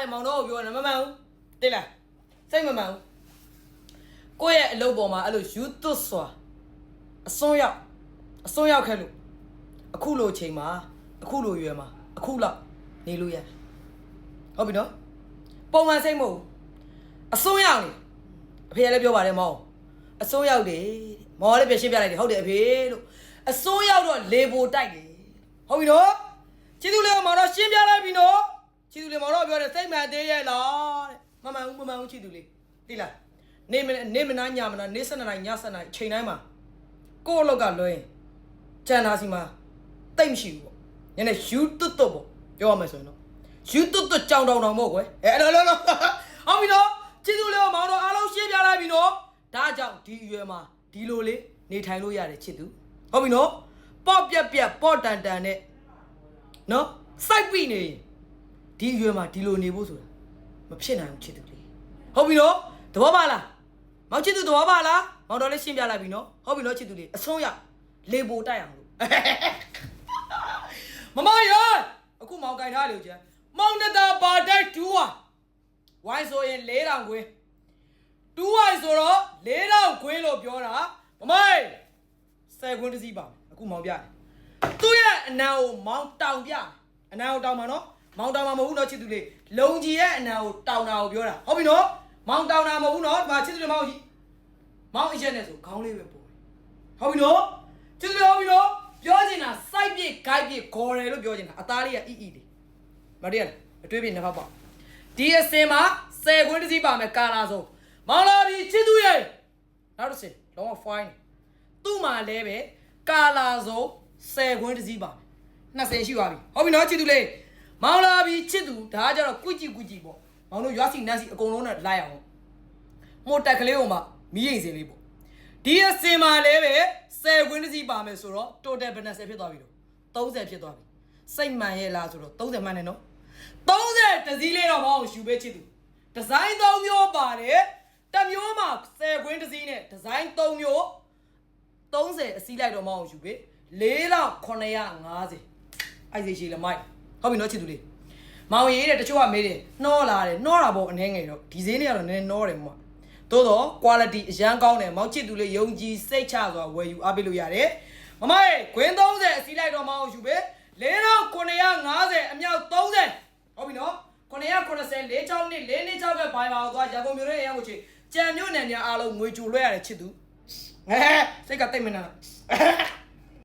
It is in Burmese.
တဲ့မောင်တော်ကိုပြောတယ်မမှန်ဘူးတိလားစိတ်မမှန်ဘူးကိုယ့်ရဲ့အလုပ်ပေါ်မှာအဲ့လိုယူသွတ်စွာအစွန်းရောက်ခဲ့လို့အခုလိုချိန်မှာအခုလိုရွယ်မှာအခုလောက်နေလို့ရတယ်ဟုတ်ပြီနော်ပုံမှန်စိတ်မဟုတ်အစွန်းရောက်နေအဖေကလည်းပြောပါတယ်မောင်အစွန်းရောက်တယ်မောင်လည်းပြရှင်းပြလိုက်တယ်ဟုတ်တယ်အဖေလို့အစွန်းရောက်တော့လေပိုတိုက်တယ်ဟုတ်ပြီနော်ချစ်သူလေးကမောင်တော့ရှင်းပြလိုက်ပြီနော်ချစ်သူလေးမောင်တော့ပြောတယ်စိတ်မှန်သေးရဲ့လားတဲ့မမှန်ဘူးချစ်သူလေးသိလားနေမနာညမနာနေ7နာရီည7နာရီချိန်တိုင်းမှာကိုယ့်အလောက်ကလွှဲရင်ကျန်တာစီမှာတိတ်မရှိဘူးပေါ့ညနေယူတွတ်ပေါ့ပြောရမယ်ဆိုရင်တော့ယူတွတ်ကြောင်တောင်မို့ကွယ်အဲ့လိုဟုတ်ပြီနော်ချစ်သူလေးကမောင်တော့အားလုံးရှင်းပြလိုက်ပြီနော်ဒါကြောင့်ဒီအရွယ်မှာဒီလိုလေးနေထိုင်လို့ရတယ်ချစ်သူဟုတ်ပြီနော်ပေါ့ပြက်ပေါ့တန်နဲ့နော်စိုက်ပြီးနေဒီအရွယ်မှာဒီလိုနေဖို့ဆိုတာမဖြစ်နိုင်ဘူးချစ်သူလေးဟုတ်ပြီနော်သဘောပါလားမောင်ချစ်သူသဘောပါလားမောင်တော်လေးရှင်းပြလိုက်ပြီနော်ဟုတ်ပြီနော်ချစ်သူလေးအဆုံးရလေပိုတိုက်အောင်လို့မမရအခုမောင်ကြိုင်ထားလေဦးကျန်မောင်တတာပါတိုက်2ဟာဝိုင်းဆိုရင်4000ခွင်း2ဝိုင်းဆိုတော့4000ခွင်းလို့ပြောတာမမိုင်10ခွင်းတစ်စီးပါအခုမောင်ပြတယ်သူ့ရဲ့အနံကိုမောင်တောင်ပြအနံကိုတောင်မှာနော်မောင်တောင်မှာမဟုတ်ဘူးနော်ချစ်သူလေးလုံကြီးရဲ့အနံကိုတောင်တာကိုပြောတာဟုတ်ပြီနော်မောင်တောင်တာမဟုတ်ဘူးနော်ဒီမှာချစ်သူလေးမောင်ကြီးမောင်အရက်နဲ့ဆိုခေါင်းလေးပဲပို့ဟုတ်ပြီနော်ချစ်သူလေးဟုတ်ပြီနော်ပြောချင်တာစိုက်ပြစ်ဂိုက်ပြစ်ခေါ်တယ်လို့ပြောချင်တာအသားလေးကအီလေးမတည့်ရလားအတွေးပြနှစ်ဖက်ပေါ့ဒီအစင်မှာ10ခွင်းတစ်စီးပါမယ်ကာလာဆုံးမောင်လာပြီချစ်သူရဲ့နောက်တစ်စင်လုံးဝ fine သူ့မှာလည်းပဲကာလာဆုံး10ခွင်းတစ်စီးပါမယ်20ရှိပါပြီဟုတ်ပြီနော်ချစ်သူလေးမောင်လာပြီချစ်သူဒါကကြတော့ကွကြည့်ပေါ့မောင်တို့ရွာစီနန်းစီအကုန်လုံးနဲ့လိုက်အောင်မို့တက်ကလေးကိုမှမီးရိမ်စင်လေးပေါ့ဒီအစင်မှာလည်းပဲ10ခွင်းတစ်စီးပါမယ်ဆိုတော့ total balance ဖြစ်သွားပြီတော့30ဖြစ်သွားပြီစိတ်မှန်ရဲ့လားဆိုတော့30မှန်တယ်နော်30တစည်းလေးတော့မအောင်ယူပေးချစ်သူဒီဇိုင်း3မျိုးပါတယ်တစ်မျိုးမှာ10ခွင်းတစ်စီးနဲ့ဒီဇိုင်း3မျိုး30အစည်းလိုက်တော့မအောင်ယူပေး4950အဲ့ဒီရှိလမိုက်ဟုတ်ပြီနော်ချစ်သူလေးမောင်ရေးတဲ့တချို့ကမေးတယ်နှောလာတယ်နှောတာပေါ့အနေငယ်တော့ဒီဈေးလေးကတော့နည်းနည်းနှောတယ်မမသို့တော့ quality အရန်ကောင်းတယ်မောင်ချစ်သူလေးယုံကြည်စိတ်ချစွာဝယ်ယူအားပေးလို့ရတယ်မမရေခွင်း30အစည်းလိုက်တော့မအောင်ယူပေး4950အမြောက်30ဟုတ်ပြီနော်990 462 426ပဲဘိုင်ပါတော့သွားရန်ကုန်မြို့ရဲ့အရန်ကိုချေကြံမြို့နယ်များအားလုံးငွေကြိုလွှဲရတယ်ချစ်သူစိတ်ကတိတ်မနေတော့